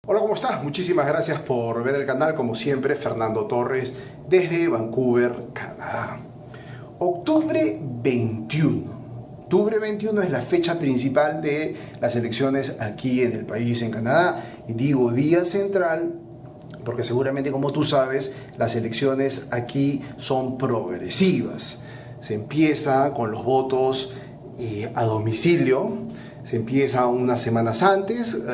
Hola, ¿cómo estás? Muchísimas gracias por ver el canal. Como siempre, Fernando Torres desde Vancouver, Canadá. Octubre 21. Octubre 21 es la fecha principal de las elecciones aquí en el país, en Canadá. Y digo día central porque seguramente, como tú sabes, las elecciones aquí son progresivas. Se empieza con los votos a domicilio, se empieza unas semanas antes.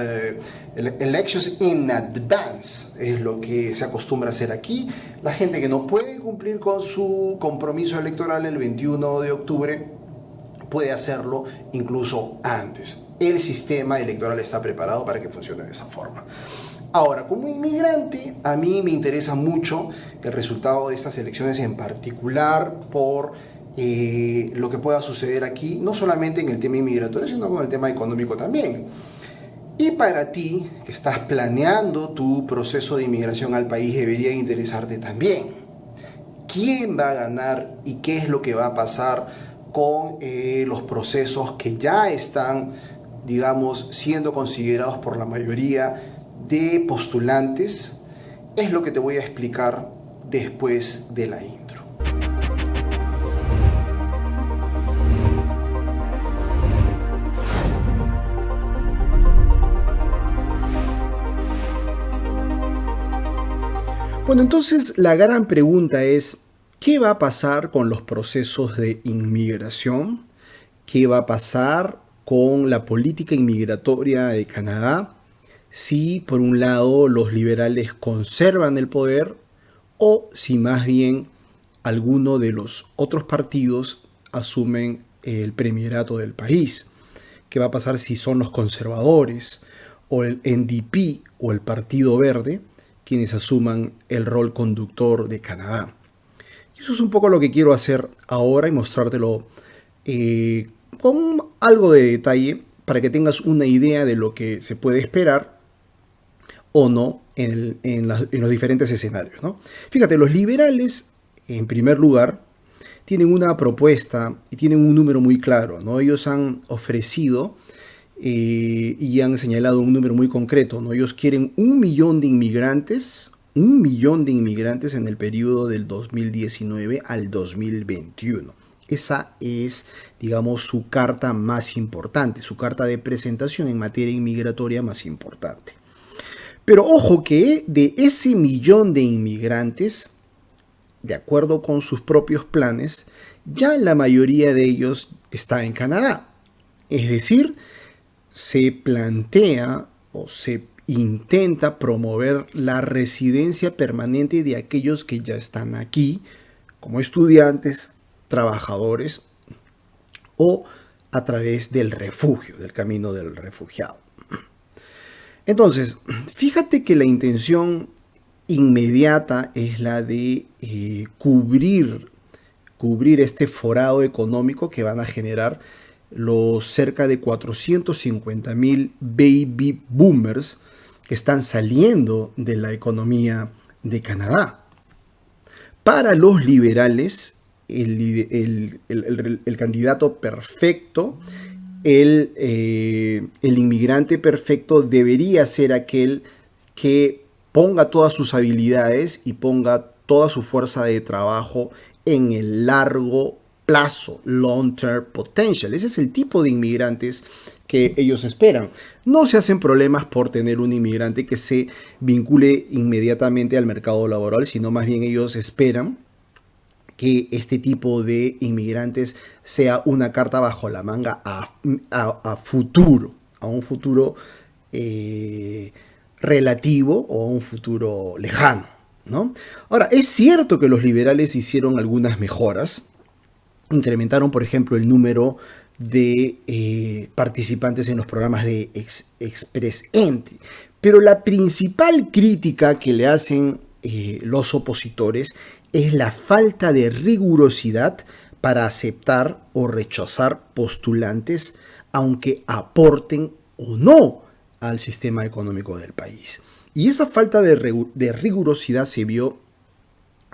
Elections in advance es lo que se acostumbra a hacer aquí. La gente que no puede cumplir con su compromiso electoral el 21 de octubre puede hacerlo incluso antes. El sistema electoral está preparado para que funcione de esa forma. Ahora, como inmigrante, a mí me interesa mucho el resultado de estas elecciones, en particular por lo que pueda suceder aquí, no solamente en el tema inmigratorio, sino con el tema económico también. Y para ti, que estás planeando tu proceso de inmigración al país, debería interesarte también quién va a ganar y qué es lo que va a pasar con los procesos que ya están, digamos, siendo considerados por la mayoría de postulantes. Es lo que te voy a explicar después de la intro. Bueno, entonces la gran pregunta es, ¿qué va a pasar con los procesos de inmigración? ¿Qué va a pasar con la política inmigratoria de Canadá si, por un lado, los liberales conservan el poder o si más bien alguno de los otros partidos asumen el premierato del país? ¿Qué va a pasar si son los conservadores o el NDP o el Partido Verde quienes asuman el rol conductor de Canadá? Y eso es un poco lo que quiero hacer ahora y mostrártelo con algo de detalle para que tengas una idea de lo que se puede esperar o no en los diferentes escenarios, ¿no? Fíjate, los liberales, en primer lugar, tienen una propuesta y tienen un número muy claro, ¿no? Ellos han ofrecido y han señalado un número muy concreto, ¿no? Ellos quieren 1 millón de inmigrantes, 1 millón de inmigrantes en el periodo del 2019 al 2021. Esa es, digamos, su carta más importante, su carta de presentación en materia inmigratoria más importante. Pero ojo que de ese 1 millón de inmigrantes, de acuerdo con sus propios planes, ya la mayoría de ellos está en Canadá. Es decir, se plantea o se intenta promover la residencia permanente de aquellos que ya están aquí, como estudiantes, trabajadores o a través del refugio, del camino del refugiado. Entonces, fíjate que la intención inmediata es la de cubrir este forado económico que van a generar los cerca de 450,000 baby boomers que están saliendo de la economía de Canadá. Para los liberales, el candidato perfecto, el inmigrante perfecto debería ser aquel que ponga todas sus habilidades y ponga toda su fuerza de trabajo en el largo plazo, long term potential. Ese es el tipo de inmigrantes que ellos esperan. No se hacen problemas por tener un inmigrante que se vincule inmediatamente al mercado laboral, sino más bien ellos esperan que este tipo de inmigrantes sea una carta bajo la manga a futuro, a un futuro relativo o a un futuro lejano, ¿no? Ahora, es cierto que los liberales hicieron algunas mejoras, incrementaron, por ejemplo, el número de participantes en los programas de Express Entry, pero la principal crítica que le hacen los opositores es la falta de rigurosidad para aceptar o rechazar postulantes, aunque aporten o no al sistema económico del país. Y esa falta de rigurosidad se vio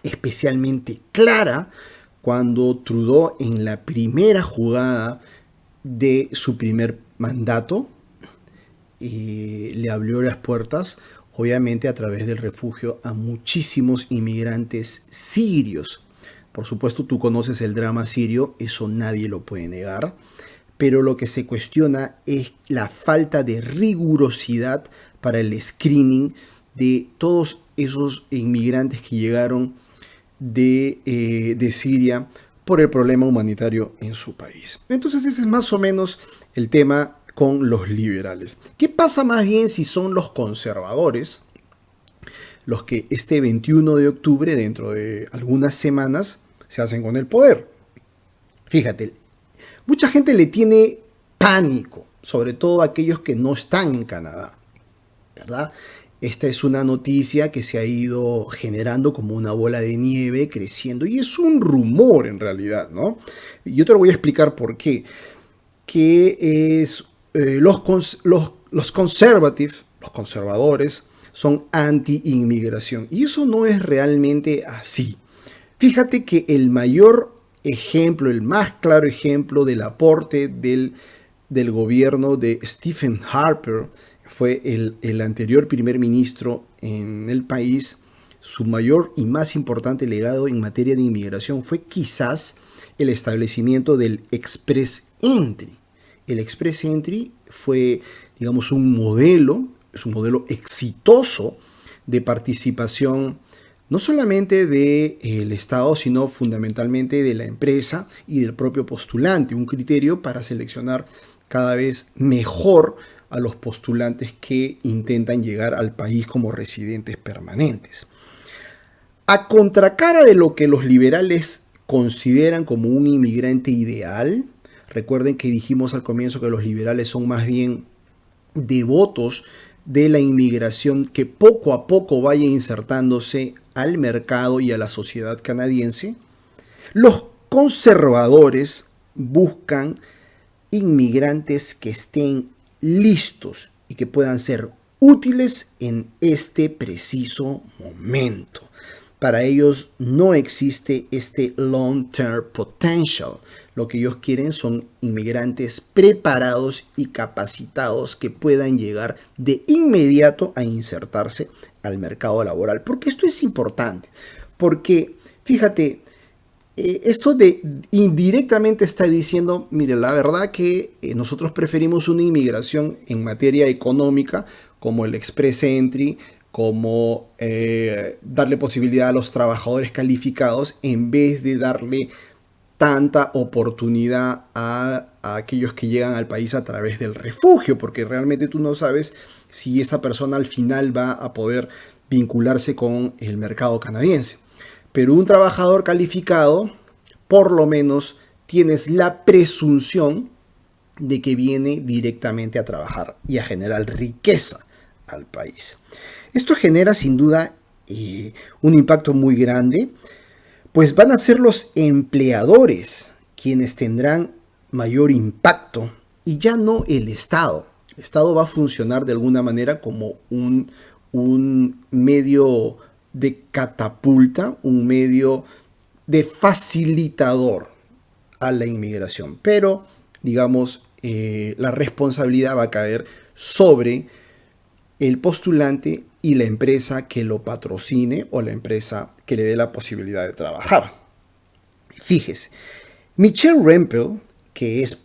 especialmente clara cuando Trudeau, en la primera jugada de su primer mandato, le abrió las puertas, obviamente a través del refugio, a muchísimos inmigrantes sirios. Por supuesto, tú conoces el drama sirio, eso nadie lo puede negar, pero lo que se cuestiona es la falta de rigurosidad para el screening de todos esos inmigrantes que llegaron de Siria por el problema humanitario en su país. Entonces ese es más o menos el tema con los liberales. ¿Qué pasa más bien si son los conservadores los que este 21 de octubre, dentro de algunas semanas, se hacen con el poder? Fíjate, mucha gente le tiene pánico, sobre todo aquellos que no están en Canadá, ¿verdad? Esta es una noticia que se ha ido generando como una bola de nieve, creciendo, y es un rumor en realidad, ¿no? Yo te lo voy a explicar por qué. Que es, los conservadores, son anti-inmigración, y eso no es realmente así. Fíjate que el mayor ejemplo, el más claro ejemplo del aporte del gobierno de Stephen Harper fue el anterior primer ministro en el país. Su mayor y más importante legado en materia de inmigración fue quizás el establecimiento del Express Entry. El Express Entry fue, digamos, es un modelo exitoso de participación no solamente del Estado, sino fundamentalmente de la empresa y del propio postulante, un criterio para seleccionar cada vez mejor a los postulantes que intentan llegar al país como residentes permanentes. A contracara de lo que los liberales consideran como un inmigrante ideal, recuerden que dijimos al comienzo que los liberales son más bien devotos de la inmigración que poco a poco vaya insertándose al mercado y a la sociedad canadiense. Los conservadores buscan inmigrantes que estén listos y que puedan ser útiles en este preciso momento. Para ellos no existe este long-term potential. Lo que ellos quieren son inmigrantes preparados y capacitados que puedan llegar de inmediato a insertarse al mercado laboral. Porque esto es importante. Porque, fíjate, esto indirectamente está diciendo, mire, la verdad que nosotros preferimos una inmigración en materia económica, como el Express Entry, como darle posibilidad a los trabajadores calificados en vez de darle tanta oportunidad a aquellos que llegan al país a través del refugio, porque realmente tú no sabes si esa persona al final va a poder vincularse con el mercado canadiense. Pero un trabajador calificado, por lo menos tienes la presunción de que viene directamente a trabajar y a generar riqueza al país. Esto genera sin duda un impacto muy grande, pues van a ser los empleadores quienes tendrán mayor impacto y ya no el Estado. El Estado va a funcionar de alguna manera como un medio de catapulta, un medio de facilitador a la inmigración. Pero, digamos, la responsabilidad va a caer sobre el postulante y la empresa que lo patrocine o la empresa que le dé la posibilidad de trabajar. Fíjese, Michelle Rempel, que es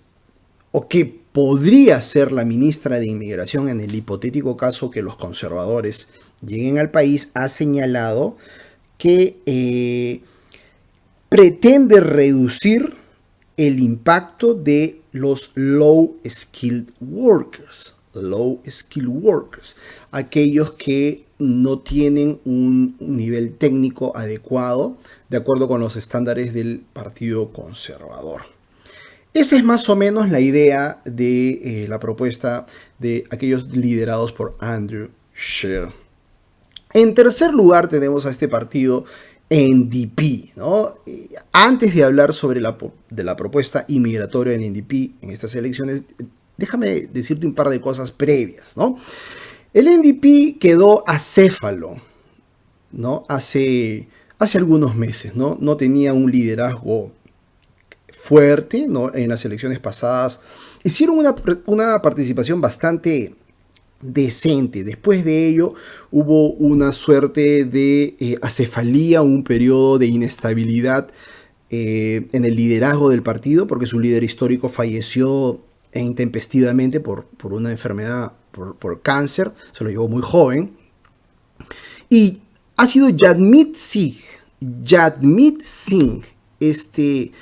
o que podría ser la ministra de Inmigración en el hipotético caso que los conservadores lleguen al país, ha señalado que pretende reducir el impacto de los low skilled workers, aquellos que no tienen un nivel técnico adecuado de acuerdo con los estándares del Partido Conservador. Esa es más o menos la idea de la propuesta de aquellos liderados por Andrew Scheer. En tercer lugar tenemos a este partido NDP, ¿no? Antes de hablar sobre de la propuesta inmigratoria del NDP en estas elecciones, déjame decirte un par de cosas previas, ¿no? El NDP quedó acéfalo, ¿no? Hace algunos meses, ¿no? No tenía un liderazgo fuerte, ¿no? En las elecciones pasadas hicieron una participación bastante decente. Después de ello hubo una suerte de acefalía, un periodo de inestabilidad en el liderazgo del partido, porque su líder histórico falleció intempestivamente por una enfermedad, por cáncer, se lo llevó muy joven. Y ha sido Jagmeet Singh, este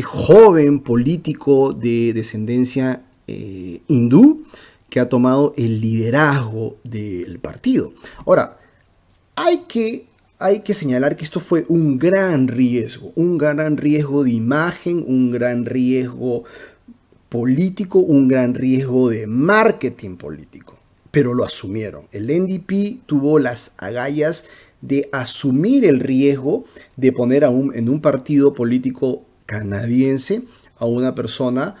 joven político de descendencia hindú, que ha tomado el liderazgo del partido. Ahora, hay que señalar que esto fue un gran riesgo de imagen, un gran riesgo político, un gran riesgo de marketing político, pero lo asumieron. El NDP tuvo las agallas de asumir el riesgo de poner en un partido político canadiense a una persona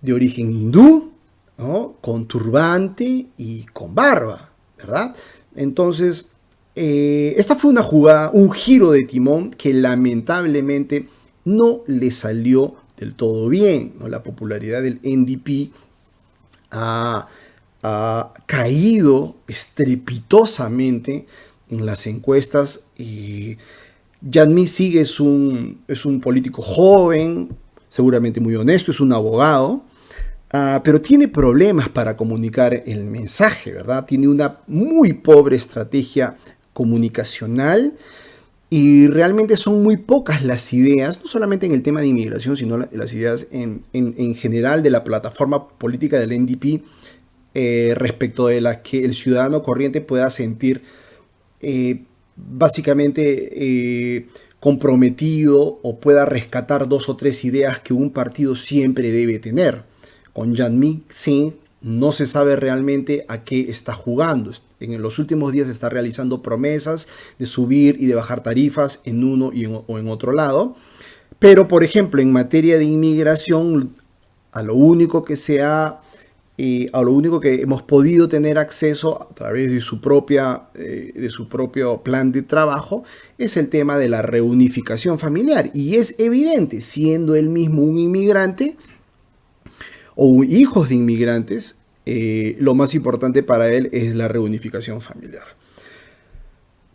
de origen hindú, ¿no?, con turbante y con barba, ¿verdad? Entonces, esta fue una jugada, un giro de timón que lamentablemente no le salió del todo bien, ¿no? La popularidad del NDP ha caído estrepitosamente en las encuestas. Jagmeet Singh es un político joven, seguramente muy honesto, es un abogado, pero tiene problemas para comunicar el mensaje, ¿verdad? Tiene una muy pobre estrategia comunicacional y realmente son muy pocas las ideas, no solamente en el tema de inmigración, sino las ideas en general de la plataforma política del NDP, respecto de las que el ciudadano corriente pueda sentir básicamente comprometido o pueda rescatar 2 o 3 ideas que un partido siempre debe tener. Con Jagmeet Singh no se sabe realmente a qué está jugando. En los últimos días está realizando promesas de subir y de bajar tarifas en uno o en otro lado. Pero, por ejemplo, en materia de inmigración, a lo único que hemos podido tener acceso a través de su propio plan de trabajo es el tema de la reunificación familiar. Y es evidente, siendo él mismo un inmigrante o hijos de inmigrantes, lo más importante para él es la reunificación familiar.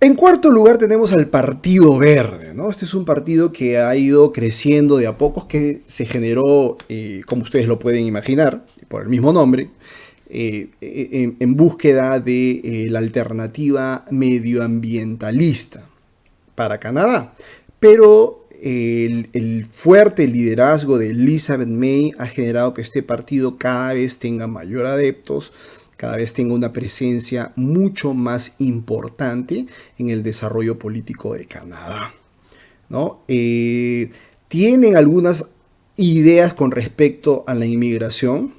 En cuarto lugar tenemos al Partido Verde, ¿no? Este es un partido que ha ido creciendo de a pocos, que se generó, como ustedes lo pueden imaginar, por el mismo nombre, en búsqueda de la alternativa medioambientalista para Canadá. Pero el fuerte liderazgo de Elizabeth May ha generado que este partido cada vez tenga mayor adeptos, cada vez tenga una presencia mucho más importante en el desarrollo político de Canadá, ¿no? Tienen algunas ideas con respecto a la inmigración.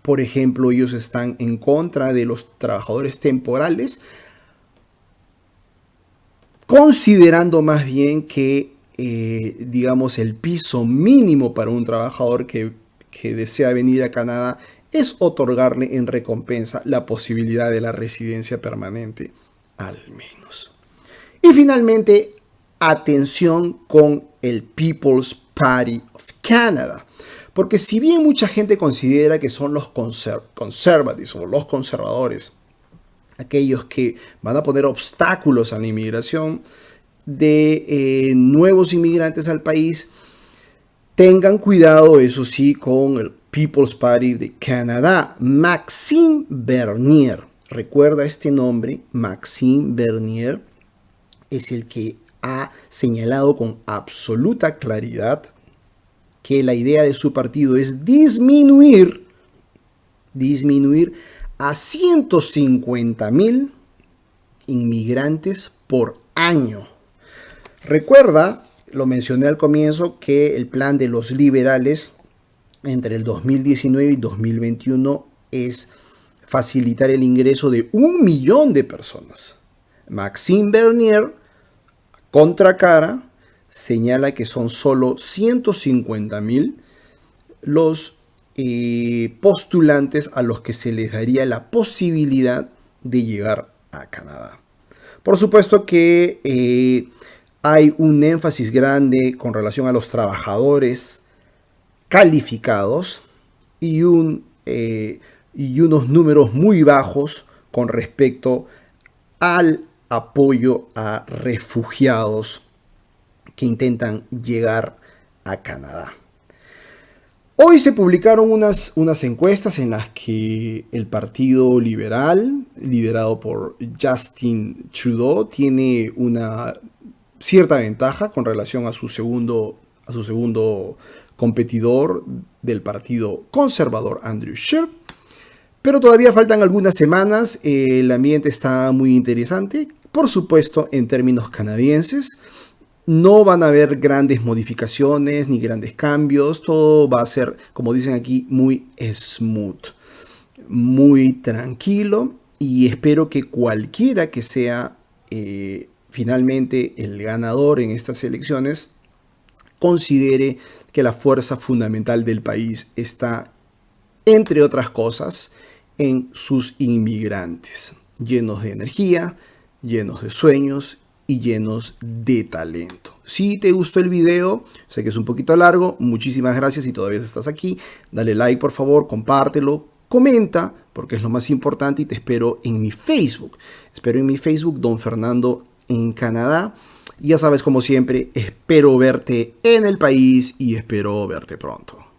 Por ejemplo, ellos están en contra de los trabajadores temporales, considerando más bien que digamos, el piso mínimo para un trabajador que desea venir a Canadá es otorgarle en recompensa la posibilidad de la residencia permanente, al menos. Y finalmente, atención con el People's Party of Canada. Porque si bien mucha gente considera que son los conservatives o los conservadores aquellos que van a poner obstáculos a la inmigración de nuevos inmigrantes al país, tengan cuidado, eso sí, con el People's Party de Canadá. Maxime Bernier, recuerda este nombre, Maxime Bernier, es el que ha señalado con absoluta claridad que la idea de su partido es disminuir a 150,000 inmigrantes por año. Recuerda, lo mencioné al comienzo, que el plan de los liberales entre el 2019 y 2021 es facilitar el ingreso de 1 millón de personas. Maxime Bernier, contracara, señala que son solo 150,000 los postulantes a los que se les daría la posibilidad de llegar a Canadá. Por supuesto que hay un énfasis grande con relación a los trabajadores calificados y un y unos números muy bajos con respecto al apoyo a refugiados que intentan llegar a Canadá. Hoy se publicaron unas encuestas en las que el Partido Liberal, liderado por Justin Trudeau, tiene una cierta ventaja con relación a su segundo competidor del Partido Conservador, Andrew Scheer. Pero todavía faltan algunas semanas, el ambiente está muy interesante, por supuesto en términos canadienses. No van a haber grandes modificaciones ni grandes cambios, todo va a ser, como dicen aquí, muy smooth, muy tranquilo, y espero que cualquiera que sea finalmente el ganador en estas elecciones considere que la fuerza fundamental del país está, entre otras cosas, en sus inmigrantes, llenos de energía, llenos de sueños y llenos de talento. Si te gustó el video, sé que es un poquito largo, muchísimas gracias. Si todavía estás aquí, dale like por favor, compártelo, comenta, porque es lo más importante, y te espero en mi Facebook. Espero en mi Facebook, Don Fernando en Canadá. Ya sabes, como siempre, espero verte en el país y espero verte pronto.